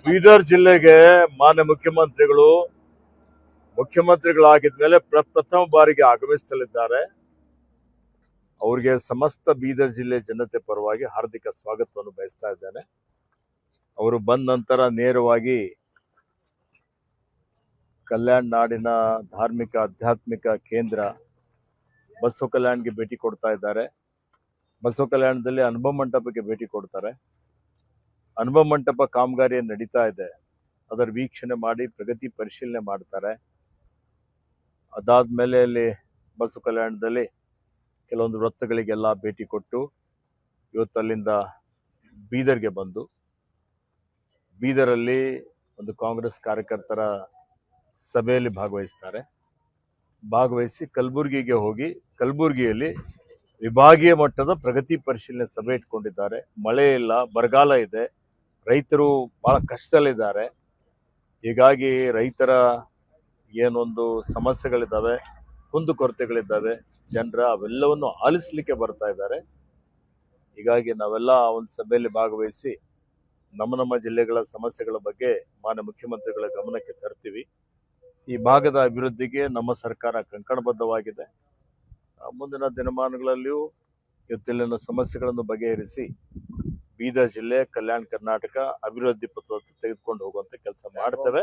ಬೀದರ್ ಜಿಲ್ಲೆಗೆ ಮಾನ್ಯ ಮುಖ್ಯಮಂತ್ರಿಗಳಾಗಿದ್ಮೇಲೆ ಪ್ರಥಮ ಬಾರಿಗೆ ಆಗಮಿಸಲಿದ್ದಾರೆ. ಅವರಿಗೆ ಸಮಸ್ತ ಬೀದರ್ ಜಿಲ್ಲೆ ಜನತೆ ಪರವಾಗಿ ಹಾರ್ದಿಕ ಸ್ವಾಗತವನ್ನು ಬಯಸ್ತಾ ಇದ್ದೇನೆ. ಅವರು ಬಂದ ನಂತರ ನೇರವಾಗಿ ಕಲ್ಯಾಣ ನಾಡಿನ ಧಾರ್ಮಿಕ ಆಧ್ಯಾತ್ಮಿಕ ಕೇಂದ್ರ ಬಸವ ಕಲ್ಯಾಣ್ಗೆ ಭೇಟಿ ಕೊಡ್ತಾ ಇದ್ದಾರೆ. ಬಸವ ಕಲ್ಯಾಣದಲ್ಲಿ ಅನುಭವ ಮಂಟಪಕ್ಕೆ ಭೇಟಿ ಕೊಡ್ತಾರೆ. ಅನುಭವ ಮಂಟಪ ಕಾಮಗಾರಿ ನಡೀತಾ ಇದೆ, ಅದರ ವೀಕ್ಷಣೆ ಮಾಡಿ ಪ್ರಗತಿ ಪರಿಶೀಲನೆ ಮಾಡ್ತಾರೆ. ಅದಾದ್ಮೇಲೆ ಅಲ್ಲಿ ಬಸವ ಕಲ್ಯಾಣದಲ್ಲಿ ಕೆಲವೊಂದು ವೃತ್ತಗಳಿಗೆಲ್ಲ ಭೇಟಿ ಕೊಟ್ಟು ಇವತ್ತು ಅಲ್ಲಿಂದ ಬೀದರ್ಗೆ ಬಂದು ಬೀದರಲ್ಲಿ ಒಂದು ಕಾಂಗ್ರೆಸ್ ಕಾರ್ಯಕರ್ತರ ಸಭೆಯಲ್ಲಿ ಭಾಗವಹಿಸಿ ಕಲಬುರಗಿಗೆ ಹೋಗಿ ಕಲಬುರಗಿಯಲ್ಲಿ ವಿಭಾಗೀಯ ಮಟ್ಟದ ಪ್ರಗತಿ ಪರಿಶೀಲನೆ ಸಭೆ ಇಟ್ಕೊಂಡಿದ್ದಾರೆ. ಮಳೆ ಇಲ್ಲ, ಬರಗಾಲ ಇದೆ, ರೈತರು ಬಹಳ ಕಷ್ಟದಲ್ಲಿದ್ದಾರೆ. ಹೀಗಾಗಿ ರೈತರ ಏನೊಂದು ಸಮಸ್ಯೆಗಳಿದ್ದಾವೆ, ಕುಂದುಕೊರತೆಗಳಿದ್ದಾವೆ, ಜನರ ಅವೆಲ್ಲವನ್ನು ಆಲಿಸಲಿಕ್ಕೆ ಬರ್ತಾ ಇದ್ದಾರೆ. ಹೀಗಾಗಿ ನಾವೆಲ್ಲ ಒಂದು ಸಭೆಯಲ್ಲಿ ಭಾಗವಹಿಸಿ ನಮ್ಮ ಜಿಲ್ಲೆಗಳ ಸಮಸ್ಯೆಗಳ ಬಗ್ಗೆ ಮಾನ್ಯ ಮುಖ್ಯಮಂತ್ರಿಗಳ ಗಮನಕ್ಕೆ ತರ್ತೀವಿ. ಈ ಭಾಗದ ಅಭಿವೃದ್ಧಿಗೆ ನಮ್ಮ ಸರ್ಕಾರ ಕಂಕಣಬದ್ಧವಾಗಿದೆ. ಮುಂದಿನ ದಿನಮಾನಗಳಲ್ಲಿಯೂ ಇವತ್ತಿನ ಸಮಸ್ಯೆಗಳನ್ನು ಬಗೆಹರಿಸಿ ಬೀದರ್ ಜಿಲ್ಲೆ, ಕಲ್ಯಾಣ ಕರ್ನಾಟಕ ಅಭಿವೃದ್ಧಿ ಪಥದತ್ತ ತೆಗೆದುಕೊಂಡು ಹೋಗುವಂತ ಕೆಲಸ ಮಾಡ್ತೇವೆ.